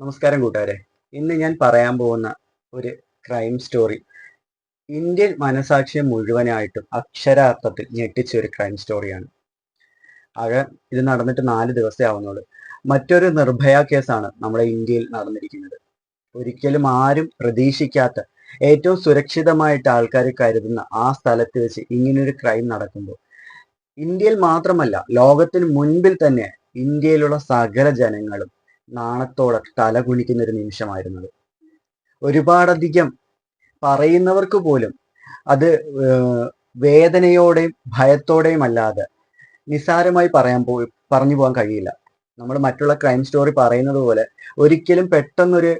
നമസ്കാരം കൂട്ടുകാരെ. ഇന്ന് ഞാൻ പറയാൻ പോകുന്ന ഒരു ക്രൈം സ്റ്റോറി ഇന്ത്യൻ മനസാക്ഷിയെ മുഴുവനായിട്ടും അക്ഷരാർത്ഥത്തിൽ ഞെട്ടിച്ച ഒരു ക്രൈം സ്റ്റോറിയാണ്. ആകെ ഇത് നടന്നിട്ട് 4 ദിവസമേ ആവുന്നുള്ളൂ. മറ്റൊരു നിർഭയ കേസാണ് നമ്മുടെ ഇന്ത്യയിൽ നടന്നിരിക്കുന്നത്. ഒരിക്കലും ആരും പ്രതീക്ഷിക്കാത്ത, ഏറ്റവും സുരക്ഷിതമായിട്ട് ആൾക്കാർ കരുതുന്ന ആ സ്ഥലത്ത് വെച്ച് ഇങ്ങനൊരു ക്രൈം നടക്കുമ്പോൾ ഇന്ത്യയിൽ മാത്രമല്ല, ലോകത്തിന് മുൻപിൽ തന്നെ ഇന്ത്യയിലുള്ള സകല ജനങ്ങളും നാണത്തോടെ തല കുനിക്കുന്ന ഒരു നിമിഷമായിരുന്നത്. ഒരുപാടധികം പറയുന്നവർക്ക് പോലും അത് വേദനയോടെയും ഭയത്തോടെയും അല്ലാതെ നിസ്സാരമായി പറഞ്ഞു പോകാൻ കഴിയില്ല. നമ്മൾ മറ്റുള്ള ക്രൈം സ്റ്റോറി പറയുന്നത് പോലെ ഒരിക്കലും പെട്ടെന്നൊരു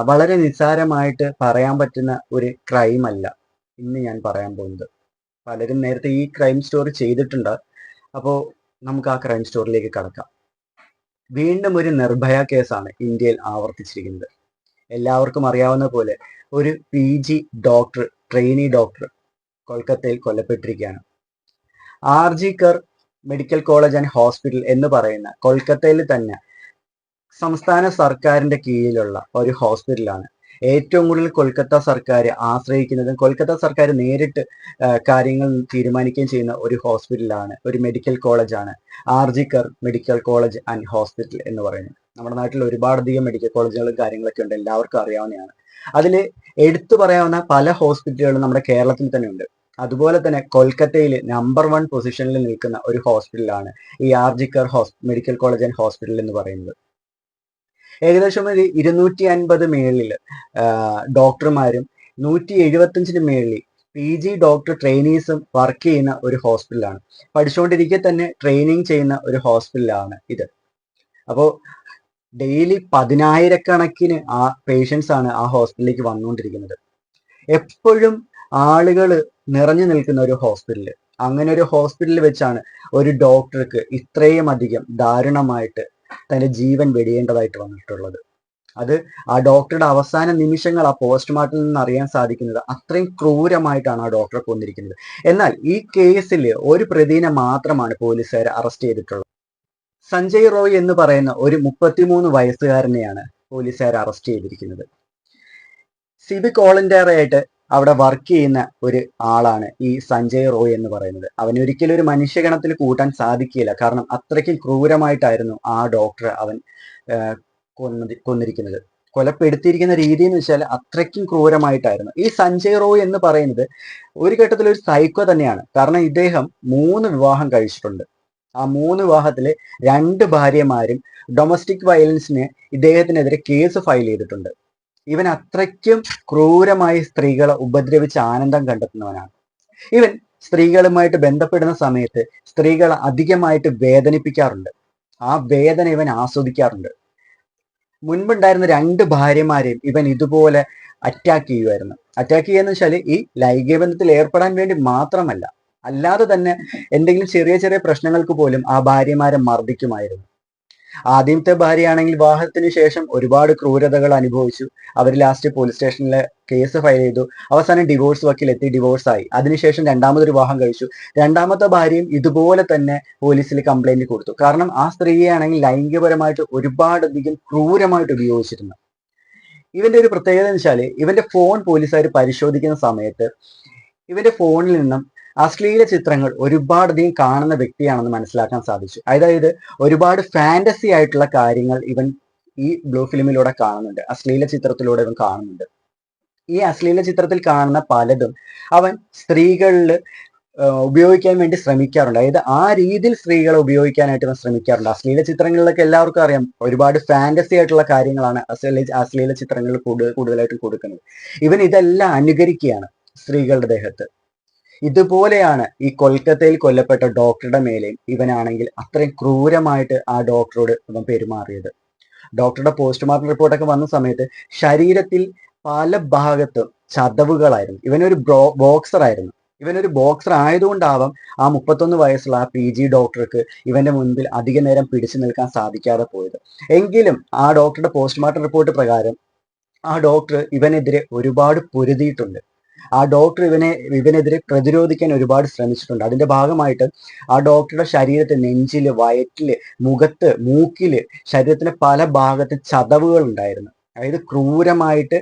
വളരെ നിസ്സാരമായിട്ട് പറയാൻ പറ്റുന്ന ഒരു ക്രൈം അല്ല ഇന്ന് ഞാൻ പറയാൻ പോകുന്നത്. പലരും നേരത്തെ ഈ ക്രൈം സ്റ്റോറി ചെയ്തിട്ടുണ്ട്. അപ്പോൾ നമുക്ക് ആ ക്രൈം സ്റ്റോറിയിലേക്ക് കടക്കാം. വീണ്ടും ഒരു നിർഭയ കേസാണ് ഇന്ത്യയിൽ ആവർത്തിച്ചിരിക്കുന്നത്. എല്ലാവർക്കും അറിയാവുന്ന പോലെ ഒരു PG ഡോക്ടർ, ട്രെയിനി ഡോക്ടർ കൊൽക്കത്തയിൽ കൊല്ലപ്പെട്ടിരിക്കുകയാണ്. RG കർ മെഡിക്കൽ കോളേജ് ആൻഡ് ഹോസ്പിറ്റൽ എന്ന് പറയുന്ന കൊൽക്കത്തയിൽ തന്നെ സംസ്ഥാന സർക്കാരിന്റെ കീഴിലുള്ള ഒരു ഹോസ്പിറ്റലാണ്. ഏറ്റവും കൂടുതൽ കൊൽക്കത്ത സർക്കാർ ആശ്രയിക്കുന്നതും കൊൽക്കത്ത സർക്കാർ നേരിട്ട് കാര്യങ്ങൾ തീരുമാനിക്കുകയും ചെയ്യുന്ന ഒരു ഹോസ്പിറ്റലാണ്, ഒരു മെഡിക്കൽ കോളേജാണ് RG കർ മെഡിക്കൽ കോളേജ് ആൻഡ് ഹോസ്പിറ്റൽ എന്ന് പറയുന്നത്. നമ്മുടെ നാട്ടിൽ ഒരുപാടധികം മെഡിക്കൽ കോളേജുകളും കാര്യങ്ങളൊക്കെ ഉണ്ട്, എല്ലാവർക്കും അറിയാവുന്നതാണ്. അതിൽ എടുത്തു പറയാവുന്ന പല ഹോസ്പിറ്റലുകളും നമ്മുടെ കേരളത്തിൽ തന്നെ ഉണ്ട്. അതുപോലെ തന്നെ കൊൽക്കത്തയിൽ നമ്പർ 1 പൊസിഷനിൽ നിൽക്കുന്ന ഒരു ഹോസ്പിറ്റലാണ് ഈ RG കർ മെഡിക്കൽ കോളേജ് ആൻഡ് ഹോസ്പിറ്റൽ എന്ന് പറയുന്നത്. ഏകദേശം ഒരു 250 മേളിൽ ഡോക്ടർമാരും 175 മേളിൽ PG ഡോക്ടർ ട്രെയിനീസും വർക്ക് ചെയ്യുന്ന ഒരു ഹോസ്പിറ്റലാണ്. പഠിച്ചുകൊണ്ടിരിക്കെ തന്നെ ട്രെയിനിങ് ചെയ്യുന്ന ഒരു ഹോസ്പിറ്റലാണ് ഇത്. അപ്പോൾ ഡെയിലി 10,000-കണക്കിന് പേഷ്യൻസ് ആണ് ആ ഹോസ്പിറ്റലിലേക്ക് വന്നുകൊണ്ടിരിക്കുന്നത്. എപ്പോഴും ആളുകൾ നിറഞ്ഞു നിൽക്കുന്ന ഒരു ഹോസ്പിറ്റൽ. അങ്ങനെ ഒരു ഹോസ്പിറ്റലിൽ വെച്ചാണ് ഒരു ഡോക്ടർക്ക് ഇത്രയും അധികം ദാരുണമായിട്ട് തന്റെ ജീവൻ വെടിയേണ്ടതായിട്ട് വന്നിട്ടുള്ളത്. അത് ആ ഡോക്ടറുടെ അവസാന നിമിഷങ്ങൾ ആ പോസ്റ്റ്മോർട്ടത്തിൽ നിന്ന് അറിയാൻ സാധിക്കുന്നത് അത്രയും ക്രൂരമായിട്ടാണ് ആ ഡോക്ടറെ കൊന്നിരിക്കുന്നത്. എന്നാൽ ഈ കേസിൽ ഒരു പ്രതിനെ മാത്രമാണ് പോലീസുകാർ അറസ്റ്റ് ചെയ്തിട്ടുള്ളത്. സഞ്ജയ് റോയ് എന്ന് പറയുന്ന ഒരു 33 വയസ്സുകാരനെയാണ് പോലീസുകാർ അറസ്റ്റ് ചെയ്തിരിക്കുന്നത്. സിവിക് വോളണ്ടിയർ ആയിട്ട് അവിടെ വർക്ക് ചെയ്യുന്ന ഒരു ആളാണ് ഈ സഞ്ജയ് റോയ് എന്ന് പറയുന്നത്. അവന് ഒരിക്കലും ഒരു മനുഷ്യഗണത്തിൽ കൂട്ടാൻ സാധിക്കില്ല. കാരണം അത്രയ്ക്കും ക്രൂരമായിട്ടായിരുന്നു ആ ഡോക്ടറെ അവൻ കൊന്നിരിക്കുന്നത്. കൊലപ്പെടുത്തിയിരിക്കുന്ന രീതി എന്ന് വെച്ചാൽ അത്രയ്ക്കും ക്രൂരമായിട്ടായിരുന്നു. ഈ സഞ്ജയ് റോയ് എന്ന് പറയുന്നത് ഒരു ഘട്ടത്തിൽ ഒരു സൈക്കോ തന്നെയാണ്. കാരണം ഇദ്ദേഹം 3 വിവാഹം കഴിച്ചിട്ടുണ്ട്. ആ 3 വിവാഹത്തില് 2 ഭാര്യമാരും ഡൊമസ്റ്റിക് വയലൻസിന് ഇദ്ദേഹത്തിനെതിരെ കേസ് ഫയൽ ചെയ്തിട്ടുണ്ട്. ഇവൻ അത്രയ്ക്കും ക്രൂരമായി സ്ത്രീകളെ ഉപദ്രവിച്ച് ആനന്ദം കണ്ടെത്തുന്നവനാണ്. ഇവൻ സ്ത്രീകളുമായിട്ട് ബന്ധപ്പെടുന്ന സമയത്ത് സ്ത്രീകളെ അധികമായിട്ട് വേദനിപ്പിക്കാറുണ്ട്. ആ വേദന ഇവൻ ആസ്വദിക്കാറുണ്ട്. മുൻപുണ്ടായിരുന്ന 2 ഭാര്യമാരെയും ഇവൻ ഇതുപോലെ അറ്റാക്ക് ചെയ്യുമായിരുന്നു. അറ്റാക്ക് ചെയ്യാന്ന് വെച്ചാൽ ഈ ലൈംഗിക ബന്ധത്തിൽ ഏർപ്പെടാൻ വേണ്ടി മാത്രമല്ല, അല്ലാതെ തന്നെ എന്തെങ്കിലും ചെറിയ ചെറിയ പ്രശ്നങ്ങൾക്ക് പോലും ആ ഭാര്യമാരെ മർദ്ദിക്കുമായിരുന്നു. ആദ്യത്തെ ഭാര്യയാണെങ്കിൽ വിവാഹത്തിന് ശേഷം ഒരുപാട് ക്രൂരതകൾ അനുഭവിച്ചു. അവർ ലാസ്റ്റ് പോലീസ് സ്റ്റേഷനിലെ കേസ് ഫയൽ ചെയ്തു. അവസാനം ഡിവോഴ്സ് വക്കിലെത്തി, ഡിവോഴ്സായി. അതിനുശേഷം രണ്ടാമതൊരു വിവാഹം കഴിച്ചു. രണ്ടാമത്തെ ഭാര്യയും ഇതുപോലെ തന്നെ പോലീസിൽ കംപ്ലൈന്റ് കൊടുത്തു. കാരണം ആ സ്ത്രീയെ ആണെങ്കിൽ ലൈംഗികപരമായിട്ട് ഒരുപാടധികം ക്രൂരമായിട്ട് ഉപയോഗിച്ചിരുന്നു. ഇവന്റെ ഒരു പ്രത്യേകത എന്ന് വെച്ചാൽ ഇവന്റെ ഫോൺ പോലീസുകാർ പരിശോധിക്കുന്ന സമയത്ത് ഇവന്റെ ഫോണിൽ നിന്നും അശ്ലീല ചിത്രങ്ങൾ ഒരുപാടധികം കാണുന്ന വ്യക്തിയാണെന്ന് മനസ്സിലാക്കാൻ സാധിച്ചു. അതായത് ഒരുപാട് ഫാന്റസി ആയിട്ടുള്ള കാര്യങ്ങൾ ഇവൻ ഈ ബ്ലൂ ഫിലിമിലൂടെ കാണുന്നുണ്ട്, അശ്ലീല ചിത്രത്തിലൂടെ ഇവൻ കാണുന്നുണ്ട്. ഈ അശ്ലീല ചിത്രത്തിൽ കാണുന്ന പലതും അവൻ സ്ത്രീകളിൽ ഉപയോഗിക്കാൻ വേണ്ടി ശ്രമിക്കാറുണ്ട്. അതായത് ആ രീതിയിൽ സ്ത്രീകളെ ഉപയോഗിക്കാനായിട്ട് ഇവൻ ശ്രമിക്കാറുണ്ട്. അശ്ലീല ചിത്രങ്ങളിലൊക്കെ എല്ലാവർക്കും അറിയാം, ഒരുപാട് ഫാന്റസി ആയിട്ടുള്ള കാര്യങ്ങളാണ് അശ്ലീല ചിത്രങ്ങളിൽ കൂടുതലായിട്ട് കൊടുക്കുന്നത്. ഇവൻ ഇതെല്ലാം അനുകരിക്കുകയാണ് സ്ത്രീകളുടെ ദേഹത്ത്. ഇതുപോലെയാണ് ഈ കൊൽക്കത്തയിൽ കൊല്ലപ്പെട്ട ഡോക്ടറുടെ മേലെയും ഇവനാണെങ്കിൽ അത്രയും ക്രൂരമായിട്ട് ആ ഡോക്ടറോട് ഇവൻ പെരുമാറിയത്. ഡോക്ടറുടെ പോസ്റ്റ്മോർട്ടം റിപ്പോർട്ടൊക്കെ വന്ന സമയത്ത് ശരീരത്തിൽ പല ഭാഗത്തും ചതവുകളായിരുന്നു. ഇവനൊരു ബോക്സർ ആയിരുന്നു. ഇവനൊരു ബോക്സർ ആയതുകൊണ്ടാവാം ആ 31 വയസ്സുള്ള ആ PG ഡോക്ടർക്ക് ഇവന്റെ മുൻപിൽ അധിക നേരം പിടിച്ചു നിൽക്കാൻ സാധിക്കാതെ പോയത്. എങ്കിലും ആ ഡോക്ടറുടെ പോസ്റ്റ്മോർട്ടം റിപ്പോർട്ട് പ്രകാരം ആ ഡോക്ടർ ഇവനെതിരെ ഒരുപാട് പൊരുതിയിട്ടുണ്ട്. ആ ഡോക്ടർ ഇവനെതിരെ പ്രതിരോധിക്കാൻ ഒരുപാട് ശ്രമിച്ചിട്ടുണ്ട്. അതിന്റെ ഭാഗമായിട്ട് ആ ഡോക്ടറുടെ ശരീരത്തിൽ നെഞ്ചില്, വയറ്റില്, മുഖത്ത്, മൂക്കില്, ശരീരത്തിന്റെ പല ഭാഗത്ത് ചതവുകൾ ഉണ്ടായിരുന്നു. അതായത് ക്രൂരമായിട്ട്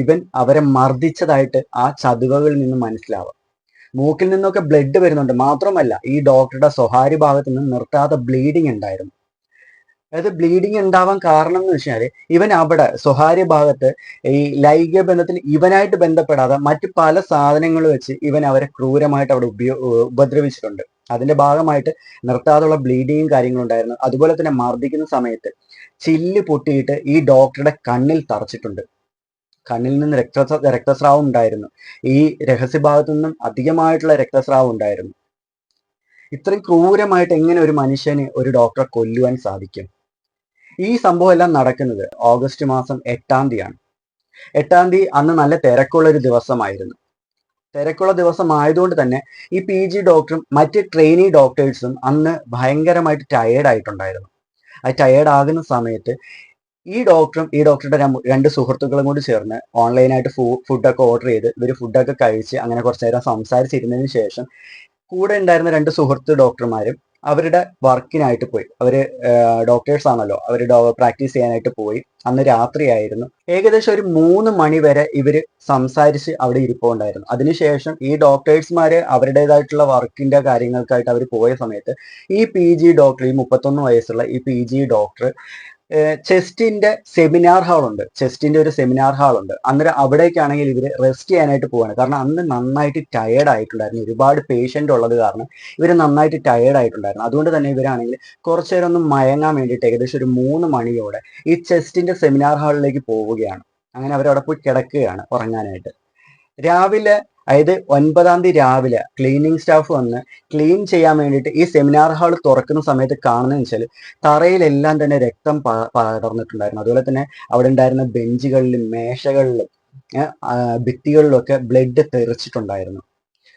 ഇവൻ അവരെ മർദ്ദിച്ചതായിട്ട് ആ ചതവുകളിൽ നിന്ന് മനസ്സിലാവാം. മൂക്കിൽ നിന്നൊക്കെ ബ്ലഡ് വരുന്നുണ്ട്. മാത്രമല്ല ഈ ഡോക്ടറുടെ സ്വകാര്യ ഭാഗത്ത് നിന്ന് നിർത്താതെ ബ്ലീഡിങ് ഉണ്ടായിരുന്നു. അതായത് ബ്ലീഡിങ് ഉണ്ടാവാൻ കാരണം എന്ന് വെച്ചാൽ ഇവൻ അവിടെ സ്വകാര്യ ഭാഗത്ത് ഈ ലൈംഗിക ബന്ധത്തിൽ ഇവനായിട്ട് ബന്ധപ്പെടാതെ മറ്റു പല സാധനങ്ങൾ വെച്ച് ഇവൻ അവരെ ക്രൂരമായിട്ട് അവിടെ ഉപദ്രവിച്ചിട്ടുണ്ട്. അതിന്റെ ഭാഗമായിട്ട് നിർത്താതെയുള്ള ബ്ലീഡിങ്ങും കാര്യങ്ങളും ഉണ്ടായിരുന്നു. അതുപോലെ തന്നെ മർദ്ദിക്കുന്ന സമയത്ത് ചില്ല് പൊട്ടിയിട്ട് ഈ ഡോക്ടറുടെ കണ്ണിൽ തറച്ചിട്ടുണ്ട്. കണ്ണിൽ നിന്ന് രക്തസ്രാവം ഉണ്ടായിരുന്നു. ഈ രഹസ്യഭാഗത്തു നിന്നും അധികമായിട്ടുള്ള രക്തസ്രാവം ഉണ്ടായിരുന്നു. ഇത്രയും ക്രൂരമായിട്ട് എങ്ങനെ ഒരു മനുഷ്യന് ഒരു ഡോക്ടറെ കൊല്ലുവാൻ സാധിക്കും? ഈ സംഭവം എല്ലാം നടക്കുന്നത് ഓഗസ്റ്റ് മാസം 8-ാം തീയതിയാണ്. 8-ാം തീയതി അന്ന് നല്ല തിരക്കുള്ള ഒരു ദിവസമായിരുന്നു. തിരക്കുള്ള ദിവസം ആയതുകൊണ്ട് തന്നെ ഈ PG ഡോക്ടറും മറ്റ് ട്രെയിനി ഡോക്ടേഴ്സും അന്ന് ഭയങ്കരമായിട്ട് ടയേർഡ് ആയിട്ടുണ്ടായിരുന്നു. ആ ടയേർഡ് ആകുന്ന സമയത്ത് ഈ ഡോക്ടറും ഈ ഡോക്ടറുടെ രണ്ട് സുഹൃത്തുക്കളും കൂടി ചേർന്ന് ഓൺലൈനായിട്ട് ഫുഡൊക്കെ ഓർഡർ ചെയ്ത് ഇവർ ഫുഡൊക്കെ കഴിച്ച് അങ്ങനെ കുറച്ചു നേരം സംസാരിച്ചിരുന്നതിന് ശേഷം കൂടെ ഉണ്ടായിരുന്ന രണ്ട് സുഹൃത്ത് ഡോക്ടർമാരും അവരുടെ വർക്കിനായിട്ട് പോയി. അവര് ഡോക്ടേഴ്സ് ആണല്ലോ, അവര് പ്രാക്ടീസ് ചെയ്യാനായിട്ട് പോയി. അന്ന് രാത്രിയായിരുന്നു. ഏകദേശം ഒരു 3 മണി വരെ ഇവര് സംസാരിച്ച് അവിടെ ഇരിപ്പുണ്ടായിരുന്നു. അതിനുശേഷം ഈ ഡോക്ടേഴ്സ്മാര് അവരുടേതായിട്ടുള്ള വർക്കിന്റെ കാര്യങ്ങൾക്കായിട്ട് അവർ പോയ സമയത്ത് ഈ PG ഡോക്ടർ, ഈ 31 വയസ്സുള്ള ഈ PG ഡോക്ടർ ചെസ്റ്റിന്റെ സെമിനാർ ഹാൾ ഉണ്ട്, ചെസ്റ്റിന്റെ ഒരു സെമിനാർ ഹാൾ ഉണ്ട്. അന്നേരം അവിടേക്കാണെങ്കിൽ ഇവര് റെസ്റ്റ് ചെയ്യാനായിട്ട് പോവാണ്. കാരണം അന്ന് നന്നായിട്ട് ടയേർഡ് ആയിട്ടുണ്ടായിരുന്നു. ഒരുപാട് പേഷ്യന്റ് ഉള്ളത് കാരണം ഇവര് നന്നായിട്ട് ടയേർഡ് ആയിട്ടുണ്ടായിരുന്നു. അതുകൊണ്ട് തന്നെ ഇവരാണെങ്കിൽ കുറച്ചു നേരം ഒന്ന് മയങ്ങാൻ വേണ്ടിയിട്ട് ഏകദേശം ഒരു 3 മണിയോടെ ഈ ചെസ്റ്റിന്റെ സെമിനാർ ഹാളിലേക്ക് പോവുകയാണ്. അങ്ങനെ അവരവിടെ പോയി കിടക്കുകയാണ് ഉറങ്ങാനായിട്ട്. രാവിലെ, അതായത് 9-ാം തീയതി രാവിലെ ക്ലീനിങ് സ്റ്റാഫ് വന്ന് ക്ലീൻ ചെയ്യാൻ വേണ്ടിയിട്ട് ഈ സെമിനാർ ഹാൾ തുറക്കുന്ന സമയത്ത് കാണുന്നതെന്ന് വെച്ചാൽ തറയിലെല്ലാം തന്നെ രക്തം പടർന്നിട്ടുണ്ടായിരുന്നു. അതുപോലെ തന്നെ അവിടെ ഉണ്ടായിരുന്ന ബെഞ്ചുകളിലും മേശകളിലും ഭിത്തികളിലൊക്കെ ബ്ലഡ് തെറിച്ചിട്ടുണ്ടായിരുന്നു.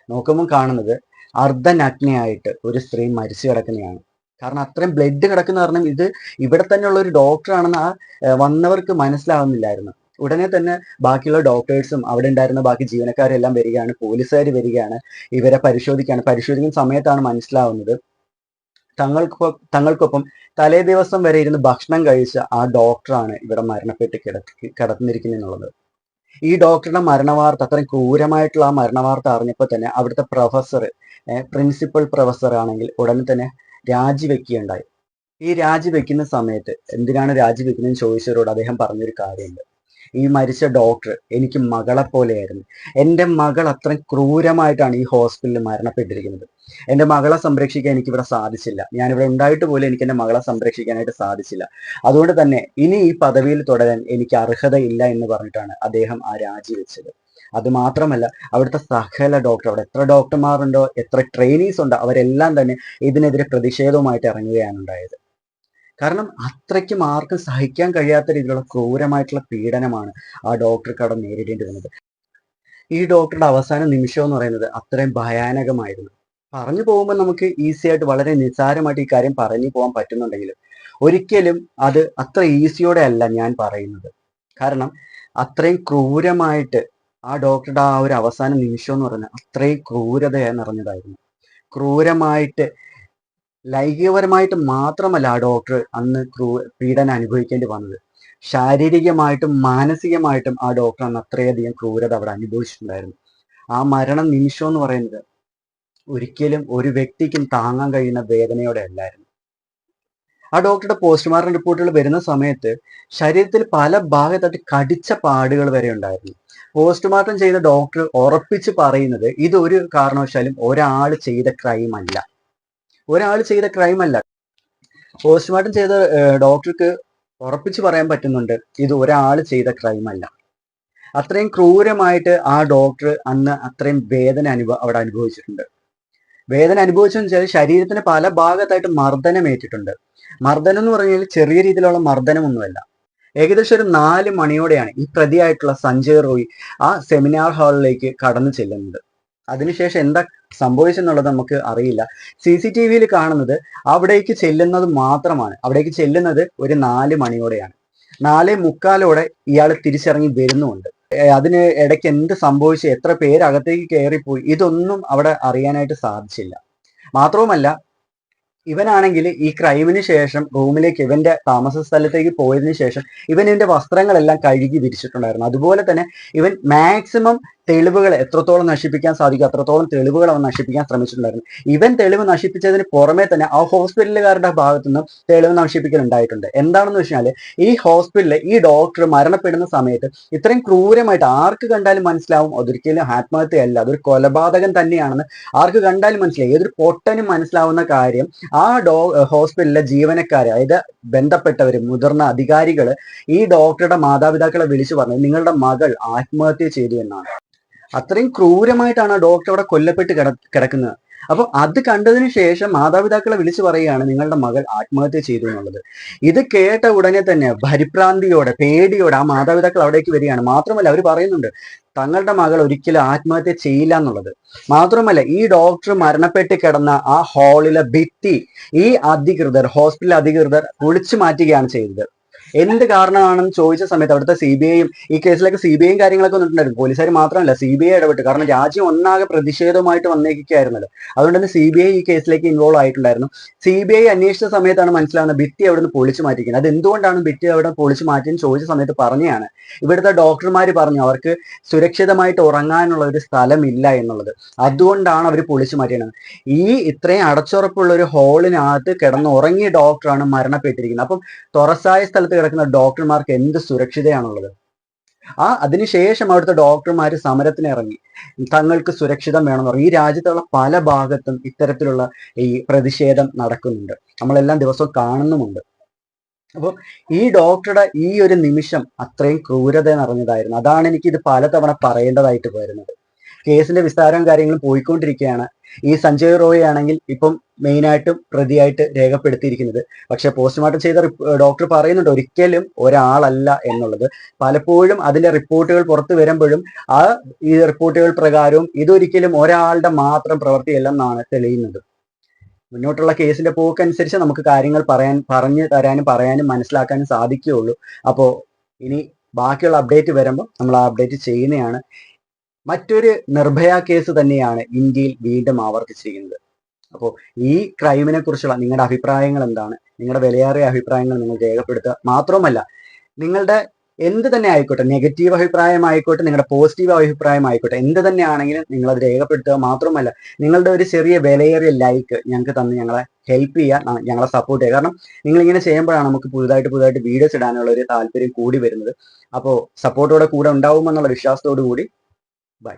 നോക്കുമ്പോൾ കാണുന്നത് അർദ്ധനഗ്നയായിട്ട് ഒരു സ്ത്രീ മരിച്ചു കിടക്കുന്നതാണ്. കാരണം അത്രയും ബ്ലഡ് കിടക്കുന്ന കാരണം ഇത് ഇവിടെ തന്നെയുള്ള ഒരു ഡോക്ടറാണെന്ന് വന്നവർക്ക് മനസ്സിലാവുന്നില്ലായിരുന്നു. ഉടനെ തന്നെ ബാക്കിയുള്ള ഡോക്ടേഴ്സും അവിടെ ഉണ്ടായിരുന്ന ബാക്കി ജീവനക്കാരെല്ലാം വരികയാണ്, പോലീസുകാർ വരികയാണ്, ഇവരെ പരിശോധിക്കുന്ന സമയത്താണ് മനസ്സിലാവുന്നത് തങ്ങൾക്കൊപ്പം തലേ ദിവസം വരെ ഇരുന്ന് ഭക്ഷണം കഴിച്ച ആ ഡോക്ടറാണ് ഇവിടെ മരണപ്പെട്ട് കിടന്നിരിക്കുന്നത്. ഈ ഡോക്ടറുടെ മരണവാർത്ത, അത്രയും ക്രൂരമായിട്ടുള്ള ആ മരണവാർത്ത അറിഞ്ഞപ്പോൾ തന്നെ അവിടുത്തെ പ്രിൻസിപ്പൽ പ്രൊഫസർ ആണെങ്കിൽ ഉടനെ തന്നെ രാജിവെക്കുകയുണ്ടായി. ഈ രാജിവെക്കുന്ന സമയത്ത് എന്തിനാണ് രാജിവെക്കുന്നതെന്ന് ചോദിച്ചവരോട് അദ്ദേഹം പറഞ്ഞൊരു കാര്യമുണ്ട്. ഈ മരിച്ച ഡോക്ടർ എനിക്ക് മകളെ പോലെയായിരുന്നു. എൻ്റെ മകൾ അത്രയും ക്രൂരമായിട്ടാണ് ഈ ഹോസ്പിറ്റലിൽ മരണപ്പെട്ടിരിക്കുന്നത്. എൻ്റെ മകളെ സംരക്ഷിക്കാൻ എനിക്കിവിടെ സാധിച്ചില്ല. ഞാനിവിടെ ഉണ്ടായിട്ട് പോലും എനിക്ക് എൻ്റെ മകളെ സംരക്ഷിക്കാനായിട്ട് സാധിച്ചില്ല. അതുകൊണ്ട് തന്നെ ഇനി ഈ പദവിയിൽ തുടരാൻ എനിക്ക് അർഹതയില്ല എന്ന് പറഞ്ഞിട്ടാണ് അദ്ദേഹം ആ രാജിവെച്ചത്. അത് മാത്രമല്ല, അവിടുത്തെ സകല ഡോക്ടർ, അവിടെ എത്ര ഡോക്ടർമാരുണ്ടോ, എത്ര ട്രെയിനീസ് ഉണ്ടോ, അവരെല്ലാം തന്നെ ഇതിനെതിരെ പ്രതിഷേധവുമായിട്ട് ഇറങ്ങുകയാണ് ഉണ്ടായത്. കാരണം അത്രയ്ക്കും ആർക്കും സഹിക്കാൻ കഴിയാത്ത രീതിയിലുള്ള ക്രൂരമായിട്ടുള്ള പീഡനമാണ് ആ ഡോക്ടർക്ക് അവിടെ നേരിടേണ്ടി വന്നത്. ഈ ഡോക്ടറുടെ അവസാന നിമിഷം എന്ന് പറയുന്നത് അത്രയും ഭയാനകമായിരുന്നു. പറഞ്ഞു പോകുമ്പോൾ നമുക്ക് ഈസി ആയിട്ട് വളരെ നിസ്സാരമായിട്ട് ഈ കാര്യം പറഞ്ഞു പോകാൻ പറ്റുന്നുണ്ടെങ്കിലും ഒരിക്കലും അത് അത്ര ഈസിയോടെ അല്ല ഞാൻ പറയുന്നത്. കാരണം അത്രയും ക്രൂരമായിട്ട് ആ ഡോക്ടറുടെ ആ ഒരു അവസാന നിമിഷം എന്ന് പറയുന്നത് അത്രയും ക്രൂരതയായി നിറഞ്ഞതായിരുന്നു. ക്രൂരമായിട്ട് ലൈംഗികപരമായിട്ട് മാത്രമല്ല ആ ഡോക്ടർ അന്ന് പീഡനം അനുഭവിക്കേണ്ടി വന്നത്, ശാരീരികമായിട്ടും മാനസികമായിട്ടും ആ ഡോക്ടർ അന്ന് അത്രയധികം ക്രൂരത അവിടെ അനുഭവിച്ചിട്ടുണ്ടായിരുന്നു. ആ മരണ നിമിഷം എന്ന് പറയുന്നത് ഒരിക്കലും ഒരു വ്യക്തിക്കും താങ്ങാൻ കഴിയുന്ന വേദനയോടെ അല്ലായിരുന്നു. ആ ഡോക്ടറുടെ പോസ്റ്റ്മോർട്ടം റിപ്പോർട്ടുകൾ വരുന്ന സമയത്ത് ശരീരത്തിൽ പല ഭാഗത്തായിട്ട് കടിച്ച പാടുകൾ വരെ ഉണ്ടായിരുന്നു. പോസ്റ്റ്മോർട്ടം ചെയ്ത ഡോക്ടർ ഉറപ്പിച്ച് പറയുന്നത് ഇതൊരു കാരണവശാലും ഒരാൾ ചെയ്ത ക്രൈം അല്ല. പോസ്റ്റ്മോർട്ടം ചെയ്ത ഡോക്ടർക്ക് ഉറപ്പിച്ച് പറയാൻ പറ്റുന്നുണ്ട് ഇത് ഒരാൾ ചെയ്ത ക്രൈം അല്ല. അത്രയും ക്രൂരമായിട്ട് ആ ഡോക്ടർ അന്ന് അത്രയും വേദന അവിടെ അനുഭവിച്ചിട്ടുണ്ട്. വേദന അനുഭവിച്ചെന്ന് വെച്ചാൽ ശരീരത്തിന് പല ഭാഗത്തായിട്ട് മർദ്ദനമേറ്റിട്ടുണ്ട്. മർദ്ദനം എന്ന് പറഞ്ഞാൽ ചെറിയ രീതിയിലുള്ള മർദ്ദനമൊന്നുമല്ല. ഏകദേശം ഒരു 4 മണിയോടെയാണ് ഈ പ്രതിയായിട്ടുള്ള സഞ്ജയ് റോയ് ആ സെമിനാർ ഹാളിലേക്ക് കടന്നു ചെല്ലുന്നത്. അതിനുശേഷം എന്താ സംഭവിച്ചെന്നുള്ളത് നമുക്ക് അറിയില്ല. CCTV-യിൽ കാണുന്നത് അവിടേക്ക് ചെല്ലുന്നത് മാത്രമാണ്. അവിടേക്ക് ചെല്ലുന്നത് ഒരു 4 മണിയോടെയാണ്. 4:45 ഇയാൾ തിരിച്ചിറങ്ങി വരുന്നുമുണ്ട്. അതിന് ഇടയ്ക്ക് എന്ത് സംഭവിച്ചു, എത്ര പേര് അകത്തേക്ക് കയറിപ്പോയി, ഇതൊന്നും അവിടെ അറിയാനായിട്ട് സാധിച്ചില്ല. മാത്രവുമല്ല, ഇവനാണെങ്കിൽ ഈ ക്രൈമിന് ശേഷം റൂമിലേക്ക്, ഇവന്റെ താമസ സ്ഥലത്തേക്ക് പോയതിനു ശേഷം ഇവന്റെ വസ്ത്രങ്ങളെല്ലാം കഴുകി വിരിച്ചിട്ടുണ്ടായിരുന്നു. അതുപോലെ തന്നെ ഇവൻ മാക്സിമം തെളിവുകൾ എത്രത്തോളം നശിപ്പിക്കാൻ സാധിക്കും അത്രത്തോളം തെളിവുകൾ അവൻ നശിപ്പിക്കാൻ ശ്രമിച്ചിട്ടുണ്ടായിരുന്നു. ഇവൻ തെളിവ് നശിപ്പിച്ചതിന് പുറമെ തന്നെ ആ ഹോസ്പിറ്റലുകാരുടെ ഭാഗത്തുനിന്നും തെളിവ് നശിപ്പിക്കൽ ഉണ്ടായിട്ടുണ്ട്. എന്താണെന്ന് വെച്ചാൽ, ഈ ഹോസ്പിറ്റലിൽ ഈ ഡോക്ടർ മരണപ്പെടുന്ന സമയത്ത് ഇത്രയും ക്രൂരമായിട്ട് ആർക്ക് കണ്ടാലും മനസ്സിലാവും അതൊരിക്കലും ആത്മഹത്യയല്ല, അതൊരു കൊലപാതകം തന്നെയാണെന്ന് ആർക്ക് കണ്ടാലും മനസ്സിലായി. ഏതൊരു പൊട്ടനും മനസ്സിലാവുന്ന കാര്യം, ആ ഹോസ്പിറ്റലിലെ ജീവനക്കാര്, അതായത് ബന്ധപ്പെട്ടവര്, മുതിർന്ന അധികാരികള് ഈ ഡോക്ടറുടെ മാതാപിതാക്കളെ വിളിച്ചു പറഞ്ഞത് നിങ്ങളുടെ മകൾ ആത്മഹത്യ ചെയ്തു എന്നാണ്. അത്രയും ക്രൂരമായിട്ടാണ് ആ ഡോക്ടർ അവിടെ കൊല്ലപ്പെട്ട് കിടക്കുന്നത്. അപ്പൊ അത് കണ്ടതിന് ശേഷം മാതാപിതാക്കളെ വിളിച്ചു പറയുകയാണ് നിങ്ങളുടെ മകൾ ആത്മഹത്യ ചെയ്തു എന്നുള്ളത്. ഇത് കേട്ട ഉടനെ തന്നെ പരിഭ്രാന്തിയോടെ, പേടിയോടെ ആ മാതാപിതാക്കൾ അവിടേക്ക് വരികയാണ്. മാത്രമല്ല, അവർ പറയുന്നുണ്ട് തങ്ങളുടെ മകൾ ഒരിക്കലും ആത്മഹത്യ ചെയ്യില്ല എന്നുള്ളത്. മാത്രമല്ല, ഈ ഡോക്ടർ മരണപ്പെട്ട് കിടന്ന ആ ഹാളിലെ ഭിത്തി ഈ ഹോസ്പിറ്റൽ അധികൃതർ പൊളിച്ചു മാറ്റുകയാണ് ചെയ്തത്. എന്ത് കാരണമാണെന്ന് ചോദിച്ച സമയത്ത് അവിടുത്തെ CBIയും, ഈ കേസിലൊക്കെ CBIയും കാര്യങ്ങളൊക്കെ വന്നിട്ടുണ്ടായിരുന്നു. പോലീസുകാർ മാത്രമല്ല, CBI ഇടപെട്ട്. കാരണം രാജ്യം ഒന്നാകെ പ്രതിഷേധവുമായിട്ട് വന്നേക്കുകയായിരുന്നല്ലോ. അതുകൊണ്ട് തന്നെ CBI ഈ കേസിലേക്ക് ഇൻവോൾവ് ആയിട്ടുണ്ടായിരുന്നു. CBI അന്വേഷിച്ച സമയത്താണ് മനസ്സിലാവുന്നത് ഭിത്തി അവിടെ നിന്ന് പൊളിച്ചു മാറ്റിക്കുന്നത്. അത് എന്തുകൊണ്ടാണ് ഭിത്തി അവിടെ പൊളിച്ചു മാറ്റിയെന്ന് ചോദിച്ച സമയത്ത് പറഞ്ഞാണ്, ഇവിടുത്തെ ഡോക്ടർമാർ പറഞ്ഞു അവർക്ക് സുരക്ഷിതമായിട്ട് ഉറങ്ങാനുള്ള ഒരു സ്ഥലമില്ല എന്നുള്ളത്. അതുകൊണ്ടാണ് അവർ പൊളിച്ചു മാറ്റിയത്. ഈ ഇത്രയും അടച്ചുറപ്പുള്ള ഒരു ഹോളിനകത്ത് കിടന്ന് ഉറങ്ങിയ ഡോക്ടറാണ് മരണപ്പെട്ടിരിക്കുന്നത്. അപ്പം തുറസായ സ്ഥലത്ത് കിടക്കുന്ന ഡോക്ടർമാർക്ക് എന്ത് സുരക്ഷിതയാണുള്ളത്? അതിനുശേഷം അവിടുത്തെ ഡോക്ടർമാർ സമരത്തിന് ഇറങ്ങി, തങ്ങൾക്ക് സുരക്ഷിതം വേണമെന്ന് പറഞ്ഞു. ഈ രാജ്യത്തുള്ള പല ഭാഗത്തും ഇത്തരത്തിലുള്ള ഈ പ്രതിഷേധം നടക്കുന്നുണ്ട്, നമ്മളെല്ലാം ദിവസവും കാണുന്നുമുണ്ട്. അപ്പോൾ ഈ ഡോക്ടറുടെ ഈ ഒരു നിമിഷം അത്രയും ക്രൂരത നിറഞ്ഞതായിരുന്നു. അതാണ് എനിക്കിത് പലതവണ പറയേണ്ടതായിട്ട് വരുന്നത്. കേസിന്റെ വിസ്താരവും കാര്യങ്ങളും പോയിക്കൊണ്ടിരിക്കുകയാണ്. ഈ സഞ്ജയ് റോയ് ആണെങ്കിൽ ഇപ്പം മെയിനായിട്ടും പ്രതിയായിട്ട് രേഖപ്പെടുത്തിയിരിക്കുന്നത്. പക്ഷെ പോസ്റ്റ്മോർട്ടം ചെയ്ത ഡോക്ടർ പറയുന്നുണ്ട് ഒരിക്കലും ഒരാളല്ല എന്നുള്ളത്. പലപ്പോഴും അതിന്റെ റിപ്പോർട്ടുകൾ പുറത്തു വരുമ്പോഴും ഈ റിപ്പോർട്ടുകൾ പ്രകാരവും ഇതൊരിക്കലും ഒരാളുടെ മാത്രം പ്രവൃത്തിയല്ലെന്നാണ് തെളിയുന്നത്. മുന്നോട്ടുള്ള കേസിന്റെ പോക്കനുസരിച്ച് നമുക്ക് കാര്യങ്ങൾ പറഞ്ഞു തരാനും പറയാനും മനസ്സിലാക്കാനും സാധിക്കുകയുള്ളൂ. അപ്പോൾ ഇനി ബാക്കിയുള്ള അപ്ഡേറ്റ് വരുമ്പോൾ നമ്മൾ ആ അപ്ഡേറ്റ് ചെയ്യുന്നതാണ്. മറ്റൊരു നിർഭയ കേസ് തന്നെയാണ് ഇന്ത്യയിൽ വീണ്ടും ആവർത്തിച്ചിരിക്കുന്നത്. അപ്പോൾ ഈ ക്രൈമിനെ കുറിച്ചുള്ള നിങ്ങളുടെ അഭിപ്രായങ്ങൾ എന്താണ്? നിങ്ങളുടെ വിലയേറിയ അഭിപ്രായങ്ങൾ നിങ്ങൾ രേഖപ്പെടുത്തുക. മാത്രമല്ല, നിങ്ങളുടെ എന്ത് തന്നെ ആയിക്കോട്ടെ, നെഗറ്റീവ് അഭിപ്രായം ആയിക്കോട്ടെ, നിങ്ങളുടെ പോസിറ്റീവ് അഭിപ്രായം ആയിക്കോട്ടെ, എന്ത് തന്നെ ആണെങ്കിലും നിങ്ങളത് രേഖപ്പെടുത്തുക. മാത്രമല്ല, നിങ്ങളുടെ ഒരു ചെറിയ വിലയേറിയ ലൈക്ക് ഞങ്ങൾക്ക് തന്ന് ഞങ്ങളെ ഹെൽപ്പ് ചെയ്യുക, ഞങ്ങളെ സപ്പോർട്ട് ചെയ്യുക. കാരണം നിങ്ങളിങ്ങനെ ചെയ്യുമ്പോഴാണ് നമുക്ക് പുതുതായിട്ട് വീഡിയോസ് ഇടാനുള്ള ഒരു താല്പര്യം കൂടി വരുന്നത്. അപ്പോൾ സപ്പോർട്ടോടെ കൂടെ ഉണ്ടാവുമെന്നുള്ള വിശ്വാസത്തോടു കൂടി ബൈ.